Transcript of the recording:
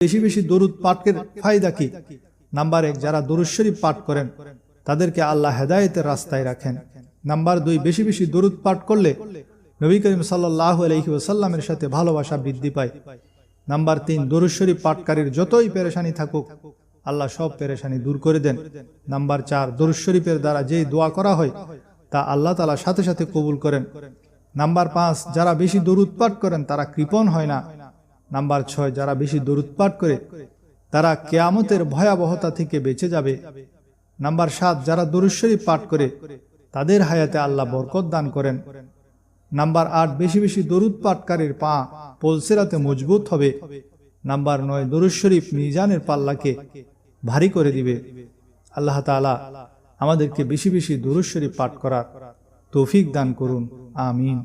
বেশি বেশি দরুদ পাঠের ফায়দা কি? নাম্বার 1, যারা দরুদ শরীফ পাঠ করেন তাদেরকে আল্লাহ হেদায়েতের রাস্তায় রাখেন। নাম্বার 2, বেশি বেশি দরুদ পাঠ করলে নবী করিম সাল্লাল্লাহু আলাইহি ওয়াসাল্লামের সাথে ভালোবাসা বৃদ্ধি পায়। নাম্বার 3, দরুদ শরীফ পাঠকারীর যতই পেরেশানি থাকুক আল্লাহ সব পেরেশানি দূর করে দেন। নাম্বার 4, দরুদ শরীফের দ্বারা যেই দোয়া করা হয় তা আল্লাহ তাআলা সাথে সাথে কবুল করেন। নাম্বার 5, যারা বেশি দরুদ পাঠ করেন তারা কৃপণ হয় না। নাম্বার 6, যারা বেশি দরুদ পাঠ করে তারা কিয়ামতের ভয়াবহতা থেকে বেঁচে যাবে। নাম্বার 7, যারা দরুদ শরীফ পাঠ করে তাদের হায়াতে আল্লাহ বরকত দান করেন। নাম্বার 8, বেশি বেশি দরুদ পাঠকারীর পা পুলসিরাতে মজবুত হবে। নাম্বার 9, দরুদ শরীফ মিজানের পাল্লাকে ভারী করে দিবে। আল্লাহ তাআলা আমাদেরকে বেশি বেশি দরুদ শরীফ পাঠ করার তৌফিক দান করুন। আমিন।